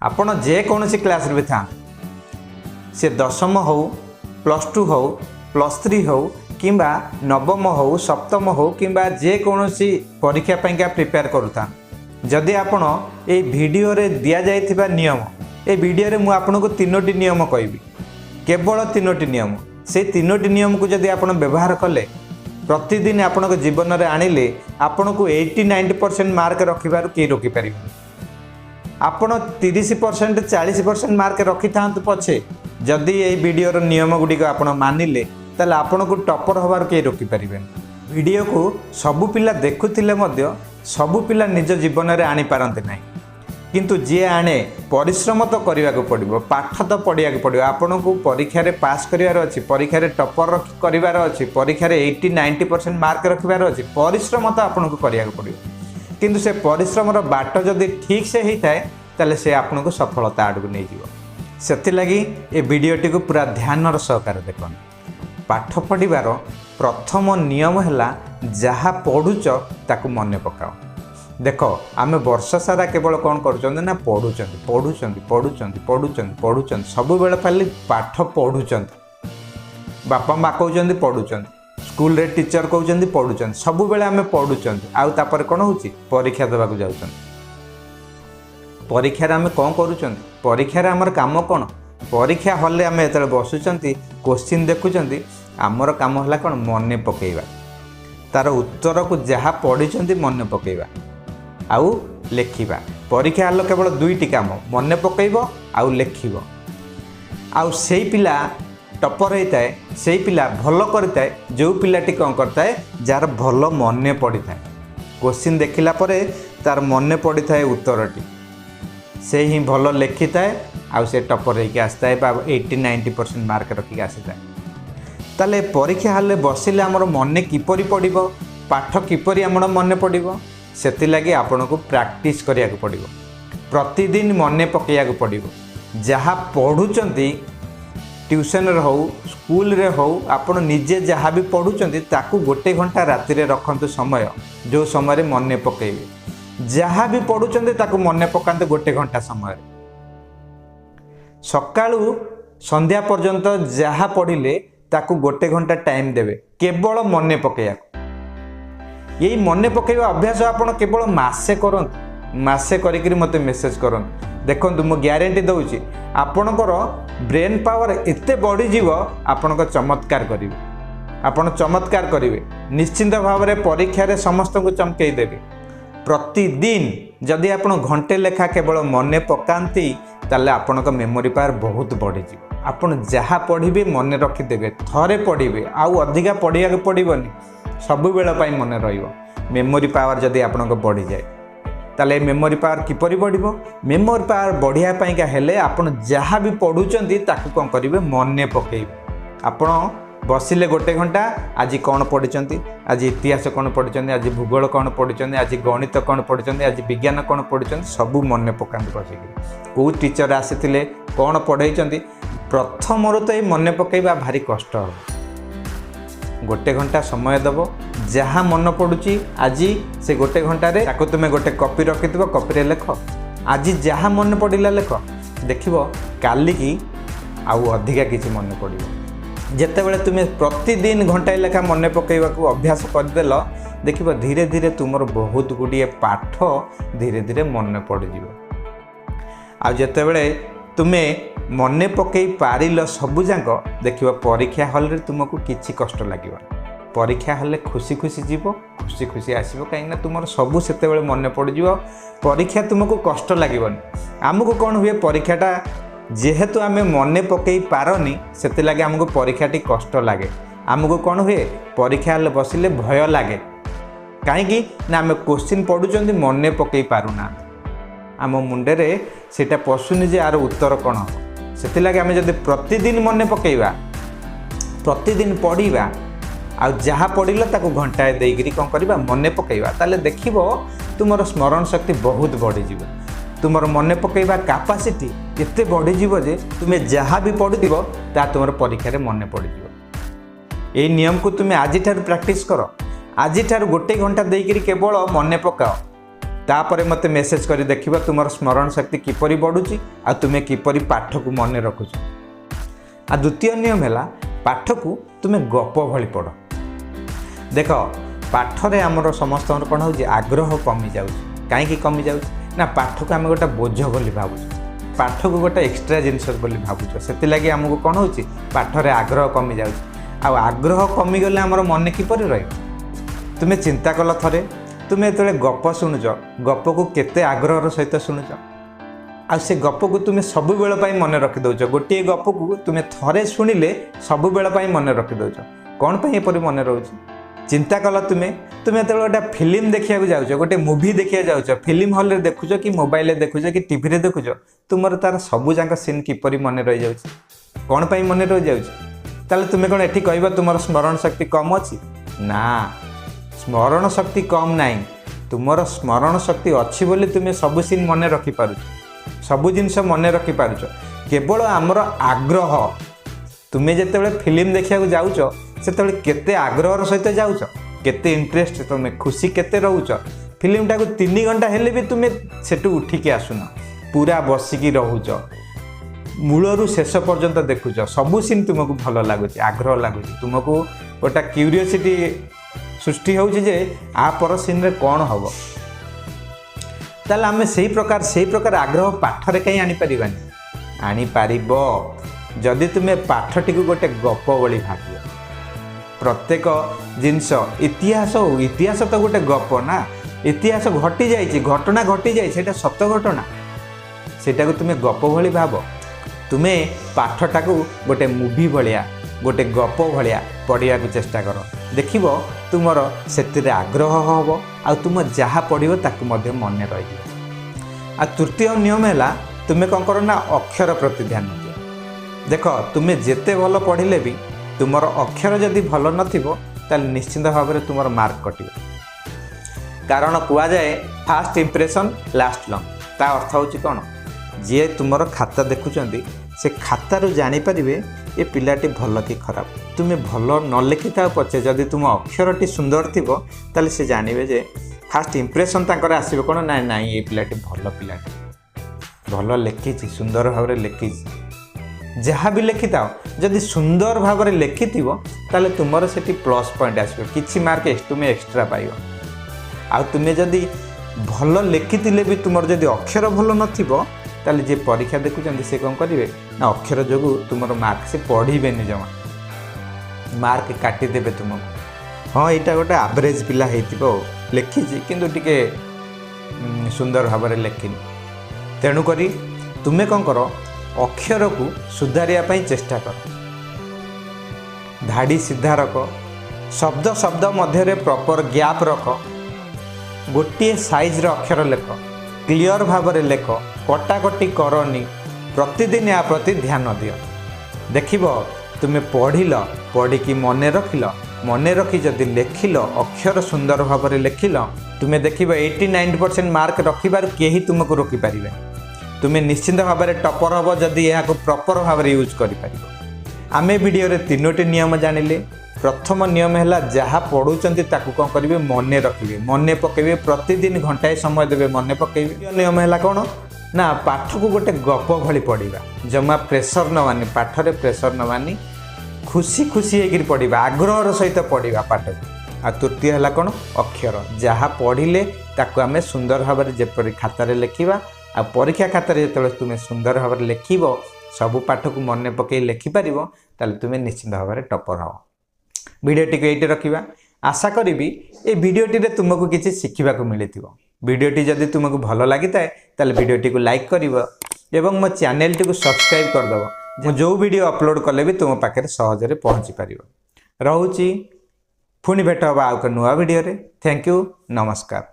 आपण जेकोसी क्लास भी था सी दशम हो +2 हो +3 हो कि नवम हो सप्तम हो कि जेकोसी परीक्षा पाइका प्रिपेयर करूता जदि आपण ये वीडियो रे दिया जाइथिबा नियम ए वीडियो रे मु आपनको तीनोटी नियम कहबी केवल तीनोटी नियम से तीनोटी नियम को जदि आपण व्यवहार कले प्रतिदिन आपनको जीवन रे आनिले आपनको 80-90% मार्क रखिबार के रोकी परिबे आपण 30% 40% मार्क रखि थांतु पछे जदि ये वीडियो रो नियम गुडी को आपण मानिले ताले आपनको टॉपर होबार के रोकी परिबे वीडियो को सबु पिला देखुथिले मध्य सबु पिला निज जीवन रे आनी पारंते नाही किंतु जे आने परिश्रम तो करने को पड़ो पाठ तो पढ़ा पड़ो आपन को परीक्षा रे पास करार अच्छी परीक्षा रे टॉपर करार अच्छी परीक्षा रे 80-90% मार्क रखार अच्छी परिश्रम तो आपन को करने को पड़ो किंतु से परिश्रम बाट जदि ठीक से होता है ताले से आपन को सफलता आड़ को नहीं से लगी ए वीडियोटी को पूरा ध्यान सहकार देख पाठ पढ़ार प्रथम नियम है जहाँ पढ़ुच ताकू मन पकाओ देख आम वर्ष सारा केवल कौन कर पढ़ुं सब बेले खाली पाठ पढ़ुं बापा माँ कहते पढ़ुं स्कूल रे टीचर कहते पढ़ुं सब बेले आम पढ़ुं आउे कौन हो परीक्षा देवाक जाऊँ परीक्षा आम कौन करुँच परीक्षा आमर काम कौन परीक्षा हल आम जो बसुँच क्वेश्चन देखुं आमर काम है कौन मन पकेवा तार उत्तर को जहाँ पढ़ी मन पकेवा आउ लेखिबा परीक्षा हल केवल दुईटी काम मन पकेब आउ लेखिब आउ सेई पिला टॉपर होता है से पिला भल करता है जो पिलाटी कौन करता है जार भल मन पड़ी था क्वेश्चन देखला परे तार मन पड़ी था उत्तरटी से ही भल लेखि थाए आउ से टॉपर होके आसता है 80-90% मार्क रखिक आसी था ताले परीक्षा हल बसिले आमर मन किपरि पड़िबो पाठ किपरि आमर मन पड़िबो सेति लगी आपण को प्रैक्टिस करिया को पड़िबो प्रतिदिन मन पकेया पड़िबो जहाँ पढ़ुचंती ट्यूशन रे हो स्कूल रे हो आपण निजे जहाँ भी पढ़ुचंती ताकू गोटे घंटा राति रे रखंतु समय जो समय रे मन पकेइबे जहाँ भी पढ़ुचंती ताकू मन पकांते गोटे घंटा समय सकाळू संध्या पर्यंत जहाँ पढ़िले ताकू गोटे घंटा टाइम देबे केवल मन पकेया यही मन पकेवा अभ्यास आपड़ केवल मसे करंतु मसे करिकरी मते मेसेज करंतु देखंतु मो ग्यारंटी दउची आपणकर ब्रेन पावर एते बढ़ी जीव आपणक चमत्कार करिवे आपण चमत्कार करिवे निश्चिंत भाव में परीक्षा रे समस्त को चमकई देबे प्रतिदिन जदि आपण घंटे लेखा केवल मन पकांती ताले आपणक मेमोरी पावर बहुत बढ़ी जीव आपण जहाँ पढ़िबे मन रखिदेबे थरे पढ़िबे आउ अधिका पढ़िया पड़ोनी सब बेला पाई मन रहिबो मेमोरी पावर जदि आपनको बढ़ी जाए ताले मेमोरी पावर किपरि बढ़िबो मेमोरी पावर बढ़िया पाइका हेले आपण जहाँ भी पढ़ुचंती ताकू कौन करिवे मन पकेइबे आपण बसिले गोटे घंटा आज कौन पढ़िचंती आज इतिहास कौन पढ़िचंती आज भूगोल कौन पढ़िचंती आज गणित कौन पढ़िचंती आज विज्ञान कौन पढ़िचंती सब मन पकांती बसिकी को टीचर आसीथिले कौन पढ़ाइचंती प्रथम तो ये मन पकेइबा भारी कष्ट हो गोटे घंटा समय दब जहाँ मन पड़ुची आज से गोटे घंटे ताको तुम गोटे कॉपी रखिथो कॉपी रे लेख आज जहाँ मन पड़ा लेख देखिबो काली की आउ अधिका किसी मन पड़ो जेतेबेले तुम प्रतिदिन घंटाए लेखा मन पकेवा को अभ्यास करदेल देखिबो धीरे धीरे तुमर बहुत गुड़िए पाठ धीरे धीरे मन पड़ आ जेतेबेले तुमे मन पकई पारिल सबुजाक देख परीक्षा हल रे तुमको किसी कष्ट लगे परीक्षा हल खुशी खुशी जीव खुशी खुशी आसो कहीं तुम सबू से मन पड़ परीक्षा तुमको कष्ट लगे आमको कौन हुए परीक्षाटा जेहेतु आम मन पकई पारनी से लगे आमको परीक्षाटी कष्ट लगे आमको कौन हुए परीक्षा हल बसिले भय लगे कहीं आम क्वेश्चन पढ़ुं मन पकई पारुना आम मुंडे रे सेटा पशुनी जे आर उत्तर कौन से लगे आम जब प्रतिदिन मन पकेवा प्रतिदिन पढ़ा आ जहाँ पढ़ल ताको घंटाए देकरी कौन करवा मन पकेवा ताले देखिबो तुमर स्मरण शक्ति बहुत बढ़ीजी तुमर मन पकेवा कैपेसिटी एते बढ़ीजी जे तुम्हें जहाँ भी पढ़ुव ता तुम परीक्षा मन पड़ ये नियम को तुम्हें आज प्रैक्टिस कर आज गोटे घंटा देकरी केवल मन पकाओ तापर मते मेसेज करी देखिबो तुमर स्मरण शक्ति किपरि बढ़ुची आ तुमे किपरि पाठ को मन रखुछ। आ द्वितीय नियम है पाठ को तुमे गप भली पढ़। देख पाठरे आमर समस्त कौन हो आग्रह कमी जाऊँ कहीं कमी जाऊँ ना पाठ को आम गोटे बोझ बोली भावुँ पाठ को गोटे एक्सट्रा जिनस बोली भावुँ से लगी आमको कौन हो पाठरे आग्रह कमी जाऊँ आग्रह कमीगले आमर मन किपर रही तुम्हें चिंता कल थरे तुम्हें जो गप शुणुच गप को केते आग्रह सहित शुणुच आ से गप को तुम्हें सब बेल मन रखिदौच गोटे गप को तुम्हें थरे शुणिले सब बेल मन रखिदौच कौन पर एपरी मन रोच चिंता कल तुम्हें तुम्हें जो गोटे फिल्म देखा जाऊँ गोटे मुवी देखा जाऊँ फिल्म हल में देखुच कि मोबाइल देखुच कि टीवी देखुच तुम तार सबूक सीन किपरि मन रही जाऊँ कौन पर मन रही जाऊँ तुम्हें कौन एठी कह तुम स्मरण शक्ति कम अच्छी ना स्मरण शक्ति कम ना तुमर स्मरण शक्ति अच्छी बोली तुम्हें सब सीन मन रखिपार सबू जिनस मन रखिपार केवल आमर आग्रह तुम्हें जिते फिल्म देखा जाऊँ से केते आग्रह सहित जाऊँ केते इंटरेस्ट तुम्हें खुशी केते रोच फिल्म टाक 3 घंटा हेले भी तुम्हें सेठू उठिकी आसुन पूरा बसिकी रोच मूलरू शेष पर्यंत देखुच सबू सीन तुमको भल लगुच आग्रह लगुच तुमको गोटा क्यूरियोसिटी सृष्टि होउछि आ पर सीन रे कौन हम ताल आम से प्रकार आग्रह पाठरे कहीं आनी पार जदि तुम्हें पाठटी को गोटे गप बोली भाव प्रत्येक जिनस इतिहास तो गोटे गप ना इतिहास घटी जाइए घटना घटी जाए सत घटना सेटा को तुम्हें गप भली भाव तुम्हें पाठटा को गोटे मुवी भाया गोटे गप भाया पढ़ा चेष्टा कर देखिब तुमर से आग्रह हम आ तुम जहाँ पढ़ो ताकू मन रही। आ तृतीय नियम है तुम्हें कौन कर ना अक्षर प्रति ध्यान दियो देख तुम्हें जिते भल पढ़ले भी तुमर अक्षर जदि भल नथिबो ताल निश्चिंत भाव में तुमर मार्क कटिबो कारण कुआ जाए फास्ट इंप्रेशन लास्ट लॉन्ग ता अर्थ होची कौन जी तुमर खाता देखुचंदी से खातारू जानी परिबे ये पिलाटी भल कि खराब तुम्हें भल न लिखि था पचे जदि तुम अक्षरटी सुंदर थी ताले से जानवे जे फास्ट इंप्रेशन ताकर आसीबे कोन ना ना ये पिलाटी भल लिखी सुंदर भाव में लिखी जहाँ भी लिखि था जदि सुंदर भाव में लिखि ताले तुमर सेठी प्लस पॉइंट आसीबे किछि मार्क तुम्हें एक्स्ट्रा पाइबो आ तुम्हें जदि भल लिखिथिले भी तुमर जदि अक्षर भल नथिबो ताले जे परीक्षा देखुचंदी से कौन करेंगे ना अक्षर जो तुम मार्क से पढ़े जमा मार्क काटिदेवे तुमको हाँ यहाँ गोटे एवरेज पिला हो लिखी किंतु टिके सुंदर भाव में लिखिनी तेणुक तुम्हें कौन कर अक्षर को सुधारिया चेष्टा कर धाड़ी सीधा रख शब्द शब्द मध्य प्रॉपर गैप रख गोटे साइज अक्षर लेख क्लियर भाव में लेख कटाकटी करनी प्रतिदिन या प्रति ध्यान दियो देखिब तुम्हें पढ़ी मन रखी जदि लिखिल अक्षर सुंदर भाव में लिखिल तुम्हें देखिब 89% मार्क रखिबार केही तुमको रोकी पारिबे तुम्हें निश्चिंत भाव में टपर हम जदि यह प्रॉपर भाव में यूज कर आमे वीडियो रे 3टी नियम जानिले प्रथम नियम है जहाँ पढ़ुंट कौन करेंगे मन रखिए मन पकेबे प्रतिदिन घंटाए समय देवे मन पकेबे नियम है कौन ना पाठ को गोटे गप भली पढ़ा जमा प्रेसर न मानी पाठरे प्रेसर न मानी खुशी खुशी होकर पढ़ा आग्रह सहित पढ़ा पाठ को आ तृतीय है कौन अक्षर जहाँ पढ़िले ताकू आम सुंदर भाव में जेपरी खातार लिखा आ परीक्षा खातार जो तुम्हें सुंदर भाव में लिखब सबू पाठ को मन पकई लिखिपार ताले तुम्हें निश्चित भाव में टपर हम भिडियोटी को ये रखा आशा करी ये भिडियोटी तुमको किसी शिखा मिली भिडियोटी जदि तुमको भल लगी ताले भिडियोटी को लाइक कर मो चैनल टी को सब्सक्राइब करदेव जो वीडियो अपलोड कले भी तुम पाखे सहजरे पहुँची पार रोची पुणी भेट हम आउ नुआ वीडियो रे थैंक यू नमस्कार।